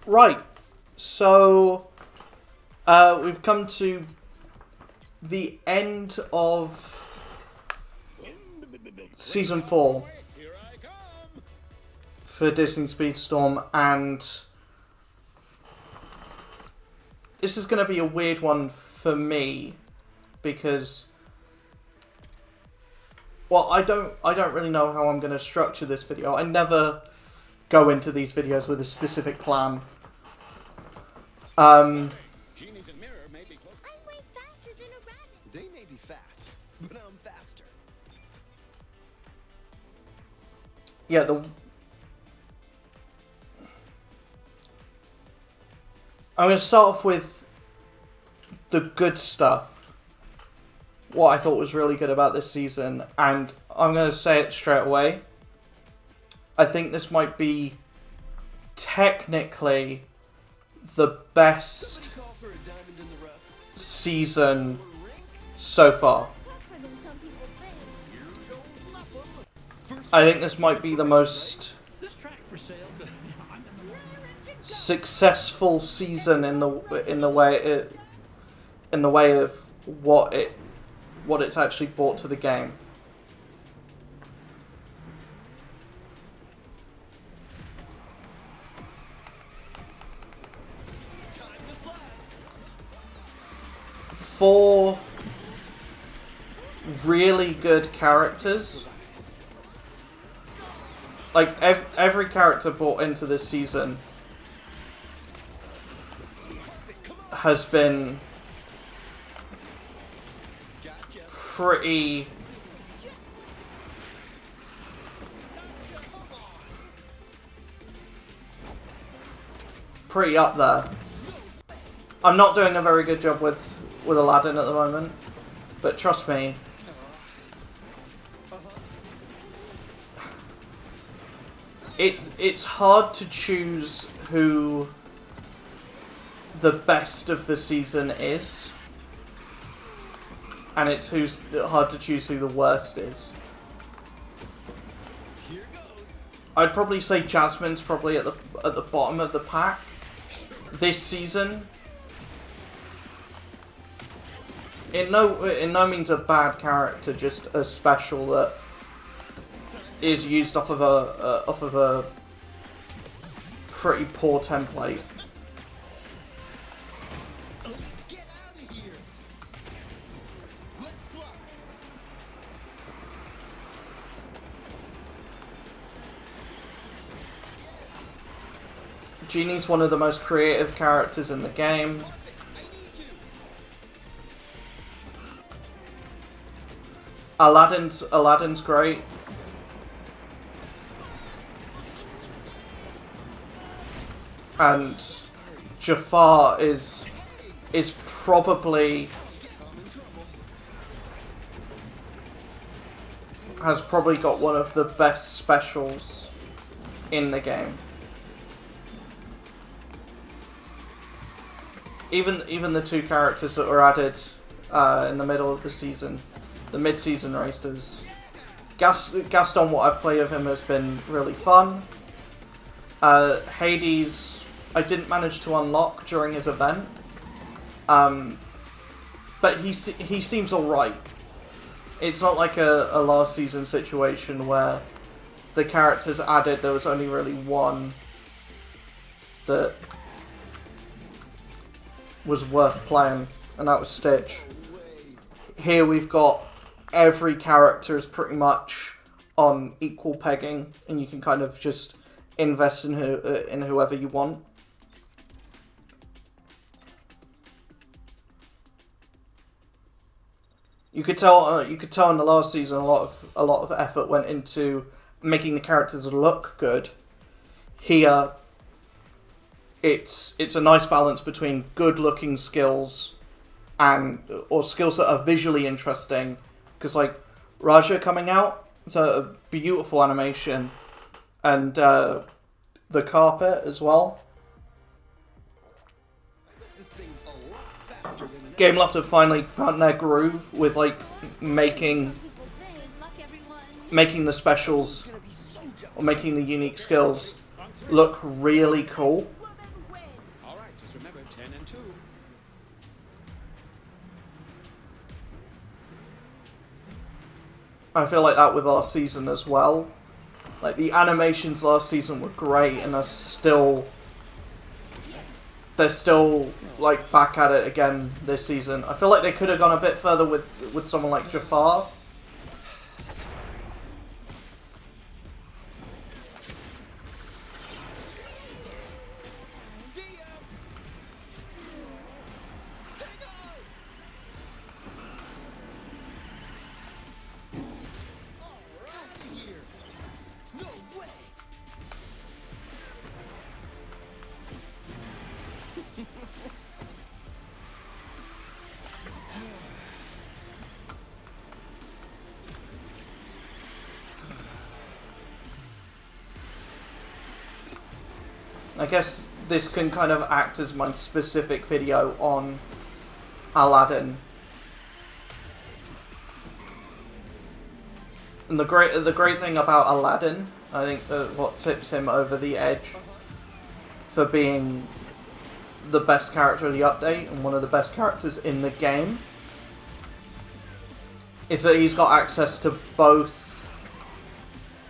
Right, so we've come to the end of Season 4 for Disney Speedstorm, and this is going to be a weird one for me because, well, I don't really know how I'm going to structure this video. I never go into these videos with a specific plan. Genies and mirror may be close. I'm way faster than a rabbit. They may be fast, but I'm faster. Yeah, I'm going to start off with the good stuff. What I thought was really good about this season, and I'm going to say it straight away. I think this might be technically the best season so far. Tougher than some people think. I think this might be the most This track for sale. I'm in the successful season in the way of what it's actually brought to the game. Four really good characters. Like every character brought into this season has been pretty up there. I'm not doing a very good job with Aladdin at the moment, but trust me, it's hard to choose who the best of the season is, and it's hard to choose who the worst is. I'd probably say Jasmine's probably at the bottom of the pack this season. In no means a bad character, just a special that is used off of a pretty poor template. Get out of here. Let's fly. Genie's one of the most creative characters in the game. Aladdin's great. And Jafar is probably has probably got one of the best specials in the game. Even the two characters that were added in the middle of the season, the mid-season races. Gaston, what I've played of him has been really fun. Hades, I didn't manage to unlock during his event, but he seems alright. It's not like a last season situation where the characters added, there was only really one that was worth playing, and that was Stitch. Here we've got every character is pretty much on equal pegging, and you can kind of just invest in whoever you want. You could tell in the last season a lot of effort went into making the characters look good. Here, it's a nice balance between good looking skills or skills that are visually interesting. Because like Raja coming out, it's a beautiful animation, and the carpet as well. This thing's a lot faster than an Game Loft have finally found their groove with like making People think. Luck, everyone. making the specials gonna be so jealous. or making the unique skills look really cool. I feel like that with last season as well. Like, the animations last season were great, and they're still, like, back at it again this season. I feel like they could have gone a bit further with someone like Jafar. See ya. They go. All right here. No way. I guess this can kind of act as my specific video on Aladdin. And the great thing about Aladdin, I think that what tips him over the edge for being the best character of the update and one of the best characters in the game, is that he's got access to both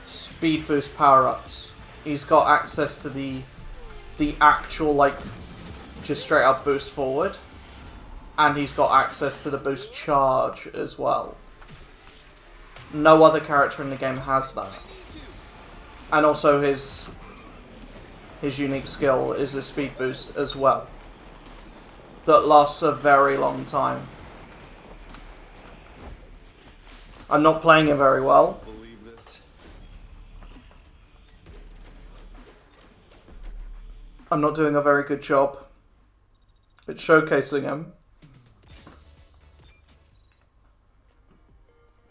speed boost power-ups. He's got access to the actual, like, just straight up boost forward, and he's got access to the boost charge as well. No other character in the game has that. And also his unique skill is a speed boost as well, that lasts a very long time. I'm not playing it very well. Believe this. I'm not doing a very good job at showcasing him.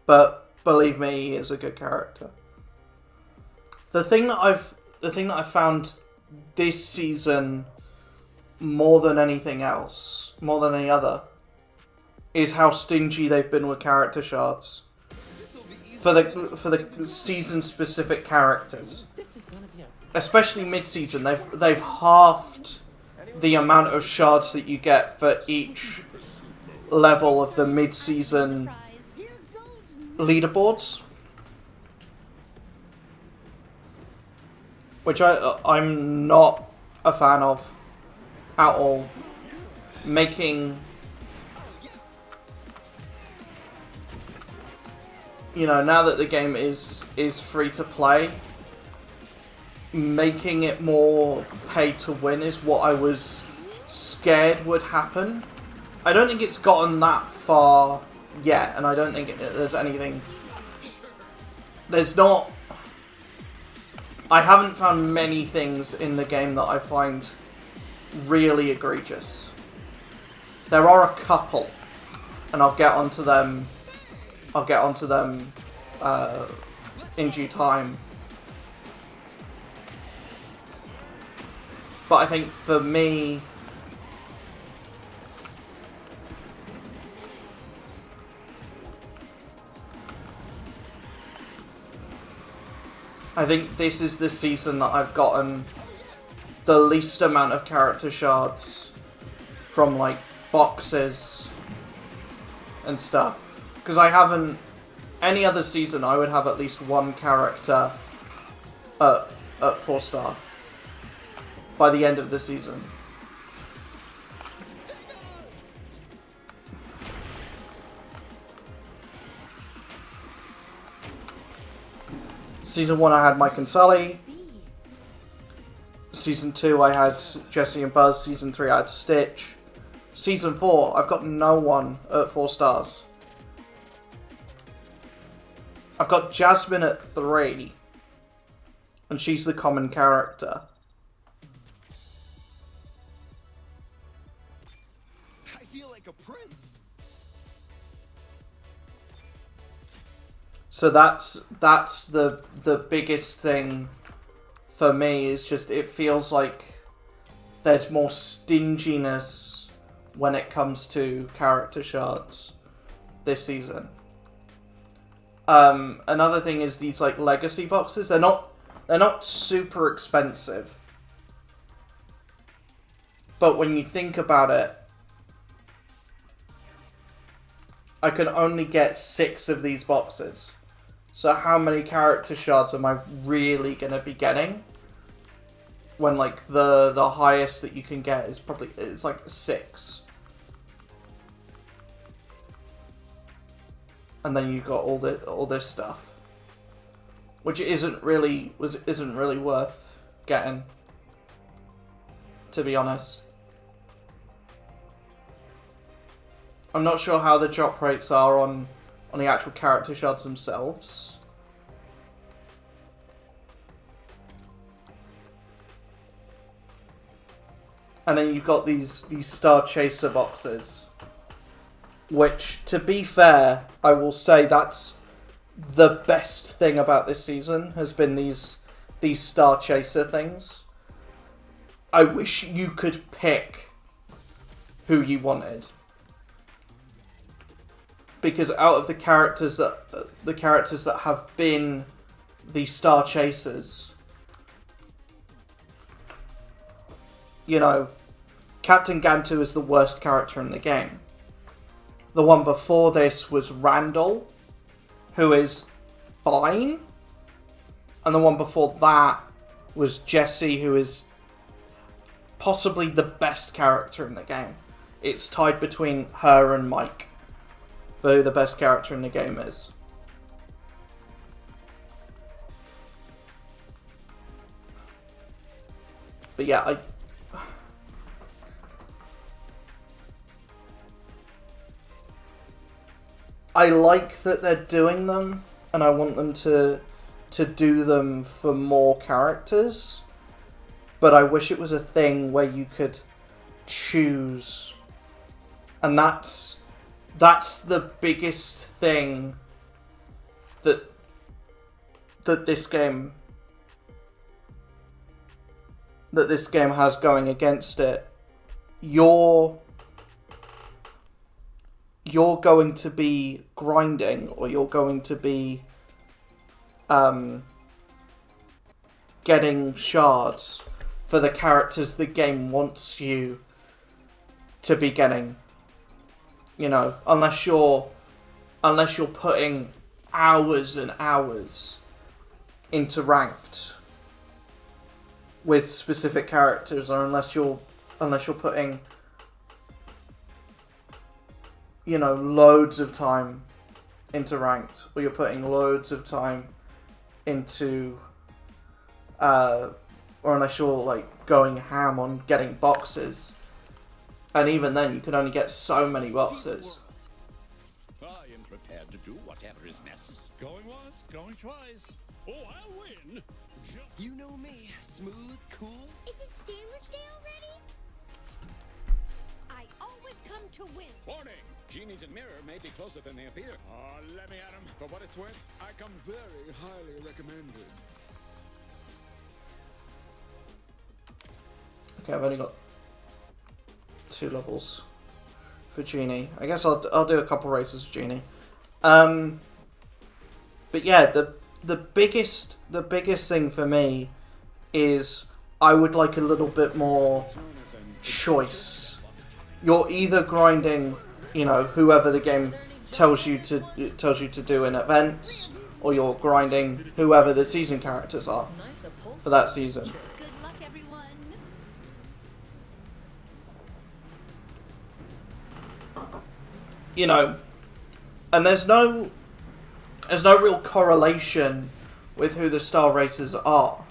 But believe me, he is a good character. The thing that I've found this season more than anything else, more than any other, is how stingy they've been with character shards. For the season specific characters. Especially mid-season, they've halved the amount of shards that you get for each level of the mid-season leaderboards, which I'm not a fan of at all. Making, you know, now that the game is free to play, making it more pay to win is what I was scared would happen. I don't think it's gotten that far yet, and I don't think there's anything... There's not... I haven't found many things in the game that I find really egregious. There are a couple, and I'll get onto them in due time. But I think for me, I think this is the season that I've gotten the least amount of character shards from, like, boxes and stuff. Because I haven't... Any other season I would have at least one character at 4-star by the end of the season. Season 1 I had Mike and Sully. Season 2 I had Jesse and Buzz. Season 3 I had Stitch. Season 4 I've got no one at 4 stars. I've got Jasmine at 3. And she's the common character. I feel like a prince. So that's the biggest thing for me, is just it feels like there's more stinginess when it comes to character shards this season. Another thing is these, like, legacy boxes. They're not super expensive, but when you think about it, I can only get 6 of these boxes. So how many character shards am I really gonna be getting? When like the highest that you can get is probably it's like 6. And then you've got all this stuff, which isn't really worth getting, to be honest. I'm not sure how the drop rates are on the actual character shards themselves. And then you've got these Star Chaser boxes, which, to be fair, I will say that's the best thing about this season has been these Star Chaser things. I wish you could pick who you wanted, because out of the characters that have been the Star Chasers, you know, Captain Gantu is the worst character in the game. The one before this was Randall, who is fine. And the one before that was Jesse, who is possibly the best character in the game. It's tied between her and Mike for who the best character in the game is. But yeah, I like that they're doing them, and I want them to do them for more characters. But I wish it was a thing where you could choose, and that's the biggest thing that this game has going against it. You're going to be grinding, or you're going to be getting shards for the characters the game wants you to be getting. You know, unless you're putting hours and hours into ranked with specific characters, or unless you're putting, you know, loads of time into ranked, or you're putting loads of time into, or unless you're like going ham on getting boxes, and even then you can only get so many boxes. I am prepared to do whatever is necessary. Going once, going twice. Oh, I'll win. You know me, smooth, cool. Is it Sandwich Day already? I always come to win. Warning! Genies in mirror may be closer than they appear. Let me at him. For what it's worth, I come very highly recommended. Okay, I've only got 2 levels for Genie. I guess I'll do a couple races for Genie. But yeah, the biggest thing for me is I would like a little bit more choice. You're either grinding, you know, whoever the game tells you to do in events, or you're grinding whoever the season characters are for that season. Good luck, everyone. You know, and there's no real correlation with who the star racers are.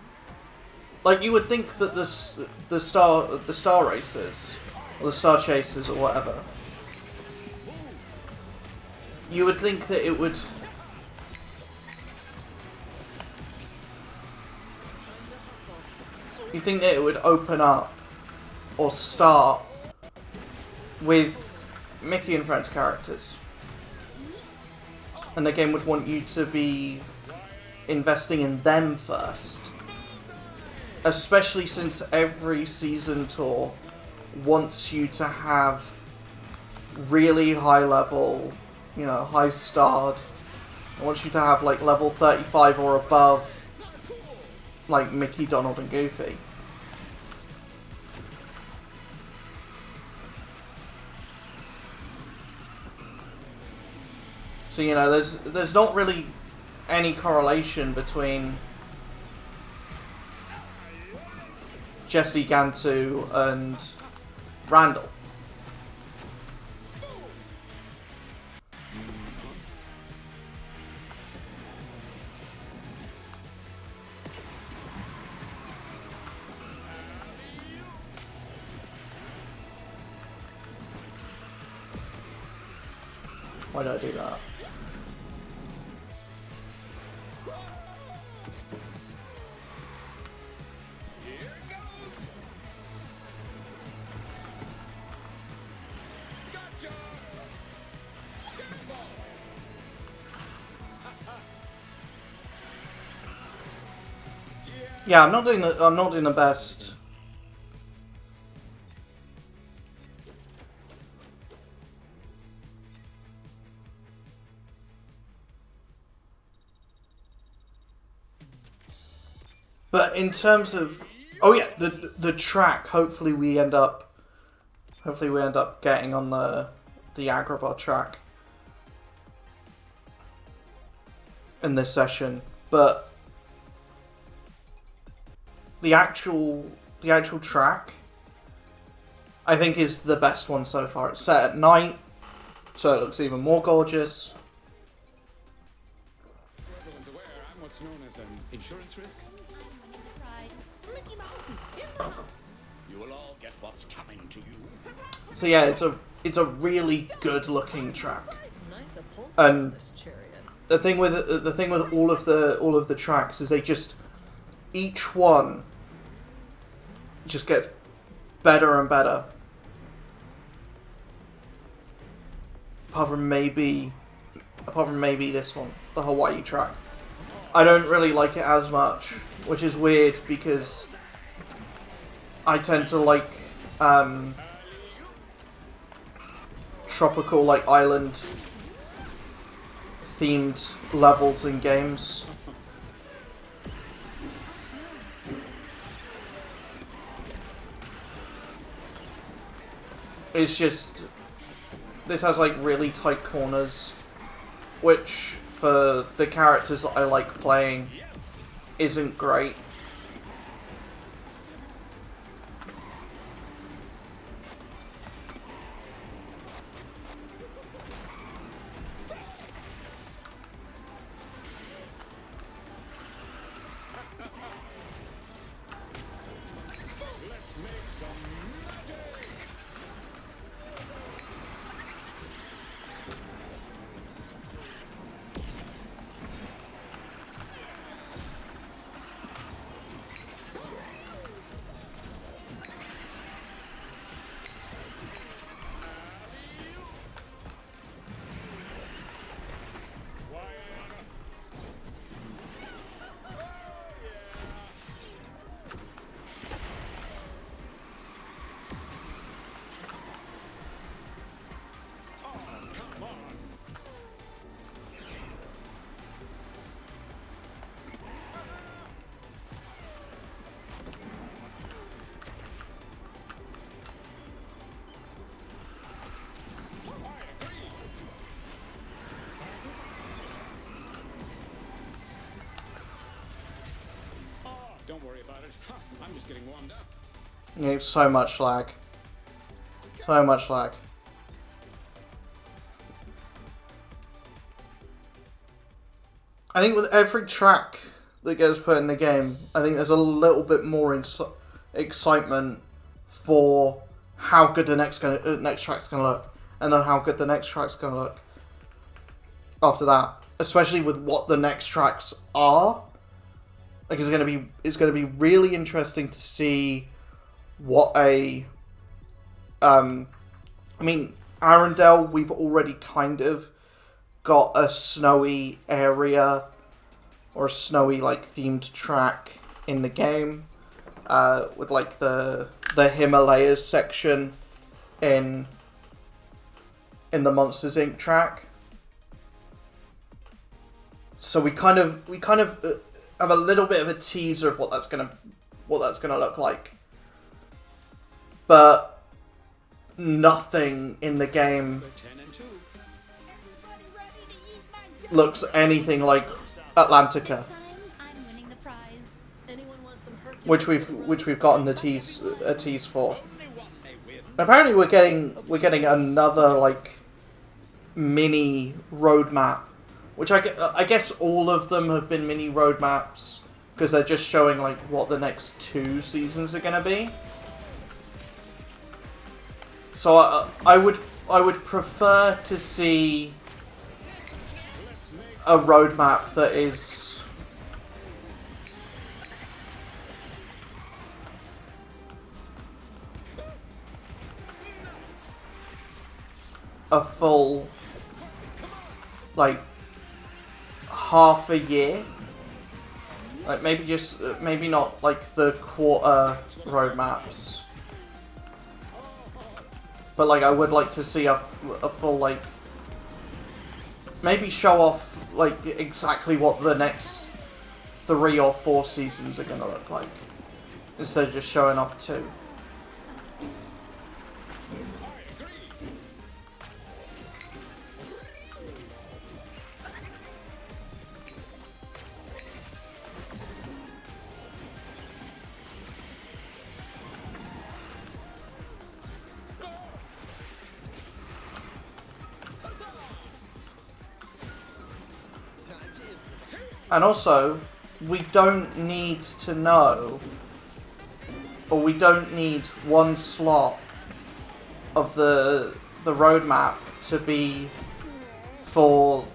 Like, you would think that the star racers, or the star chasers, or whatever, you would think that it would open up or start with Mickey and Friends characters, and the game would want you to be investing in them first, especially since every season tour wants you to have really high level, you know, high starred. I want you to have like level 35 or above, like Mickey, Donald, and Goofy. So, you know, there's not really any correlation between Jesse Gantu and Randall. Why did I do that? Here goes. Gotcha. Careful. Yeah, I'm not doing the best. But in terms of, oh yeah, the track. Hopefully we end up getting on the Agrabah track in this session. But the actual track, I think, is the best one so far. It's set at night, so it looks even more gorgeous. So everyone's aware, I'm what's known as an insurance risk. Mickey Mouse in the house. You will all get what's coming to you. So yeah, it's a really good looking track. Nice upholstery And on this chariot. the thing with all of the tracks is they just, each one just gets better and better. Apart from maybe this one, the Hawaii track. I don't really like it as much, which is weird because I tend to like tropical, like, island themed levels in games. It's just, this has like really tight corners, which for the characters that I like playing isn't great. Let's make some magic. Don't worry about it. I'm just getting warmed up. You know, so much lag. So much lag. I think with every track that gets put in the game, I think there's a little bit more excitement for how good the next track's gonna look, and then how good the next track's gonna look after that. Especially with what the next tracks are. Like, it's gonna be really interesting to see what a I mean, Arendelle, we've already kind of got a snowy area or a snowy, like, themed track in the game, with like the Himalayas section in the Monsters Inc. track. So we kind of have a little bit of a teaser of what that's gonna look like, but nothing in the game We're 10 and 2. Everybody ready to eat my looks anything like Atlantica, This time, I'm winning the prize. Anyone want some Hercules? which we've gotten a tease for. Apparently, we're getting another like mini roadmap, which I guess all of them have been mini roadmaps because they're just showing like what the next 2 seasons are gonna be. So I would prefer to see a roadmap that is a full like half a year. Like maybe not like the quarter roadmaps. But like I would like to see a full like maybe show off like exactly what the next 3 or 4 seasons are gonna look like instead of just showing off 2. And also, we don't need to know, or we don't need one slot of the roadmap to be for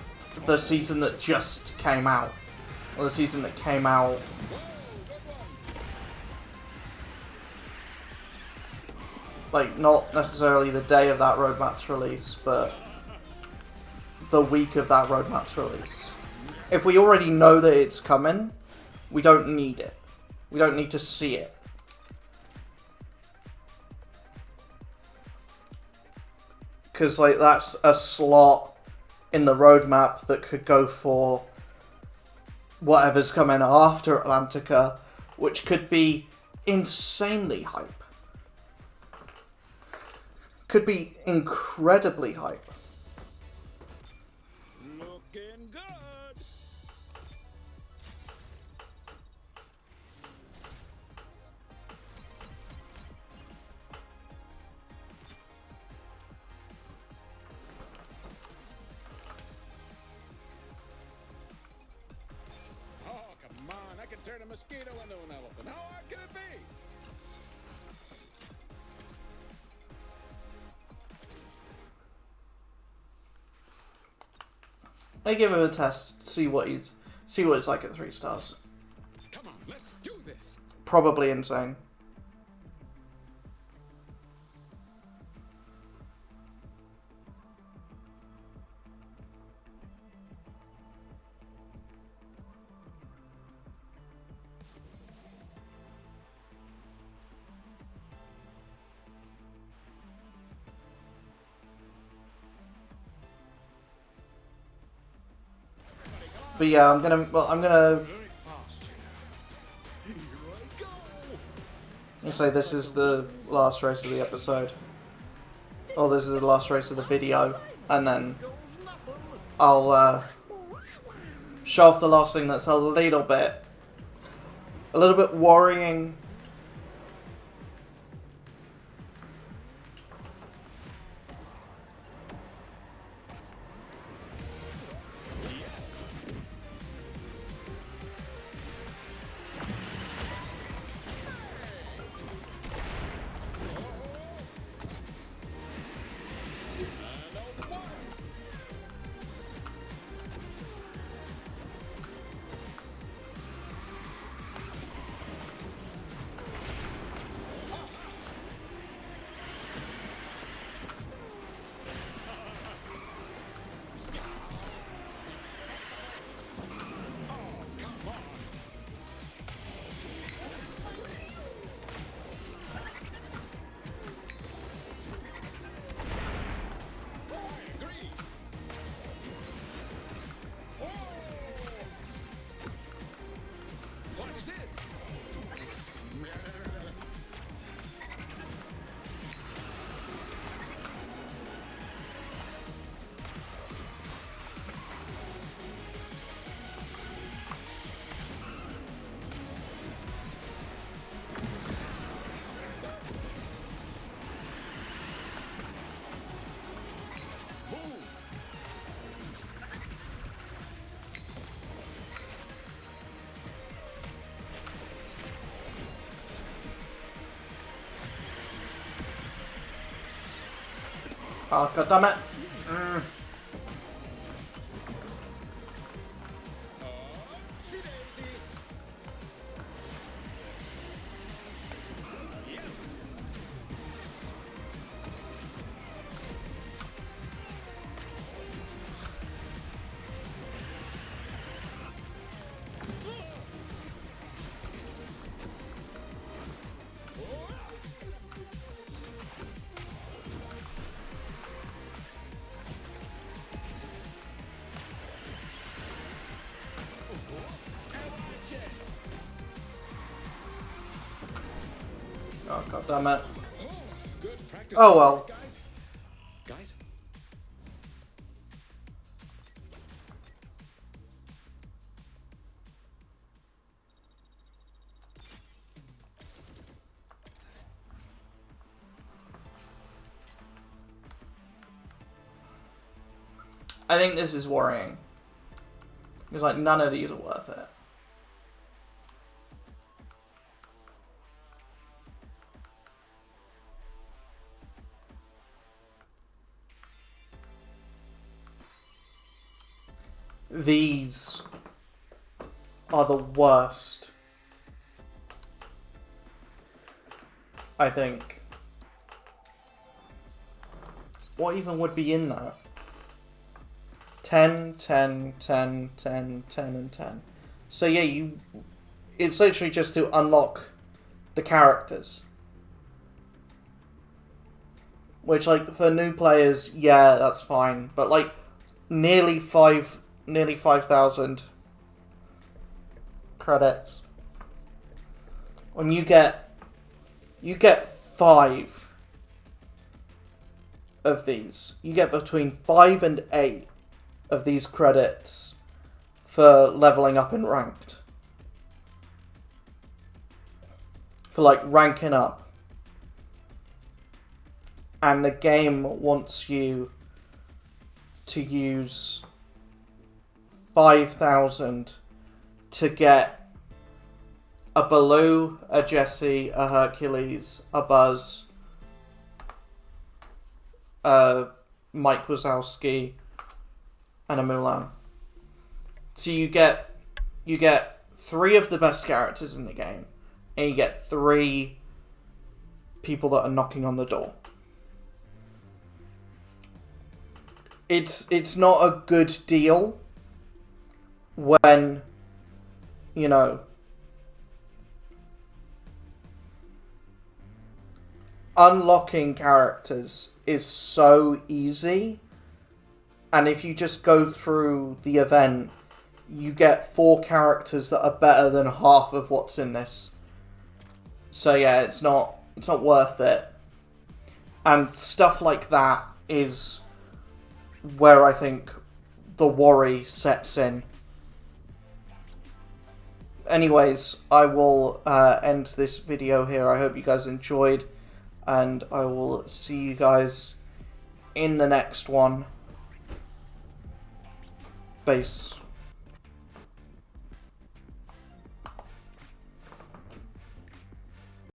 the season that just came out, or the season that came out like not necessarily the day of that roadmap's release, but the week of that roadmap's release. If we already know that it's coming, we don't need it. We don't need to see it. Because, like, that's a slot in the roadmap that could go for whatever's coming after Atlantica, which could be insanely hype. Could be incredibly hype. Looking good. Oh, come on. I can turn a mosquito into an elephant. How hard can it be? I give him a test, see what it's like at 3 stars. Come on, let's do this. Probably insane. But yeah, I'm gonna say this is the last race of the episode. Or this is the last race of the video. And then I'll show off the last thing that's a little bit worrying. Oh, god damn it. Oopsie daisy. Yes. Oh, god damn it. Good practice. Oh, well. Guys. Guys. I think this is worrying. Because, like, none of these are worth it. These are the worst, I think. What even would be in that? 10, 10, 10, 10, 10, and 10. So yeah, it's literally just to unlock the characters. Which, like, for new players, yeah, that's fine. But, like, nearly 5,000 credits. When you get 5 of these. You get between 5 and 8 of these credits for leveling up in ranked. For, like, ranking up. And the game wants you to use 5,000 to get a Baloo, a Jesse, a Hercules, a Buzz, a Mike Wazowski, and a Mulan. So you get 3 of the best characters in the game, and you get 3 people that are knocking on the door. It's not a good deal when, you know, unlocking characters is so easy, and if you just go through the event, you get 4 characters that are better than half of what's in this. So yeah, it's not worth it. And stuff like that is where I think the worry sets in. Anyways, I will end this video here. I hope you guys enjoyed, and I will see you guys in the next one. Peace.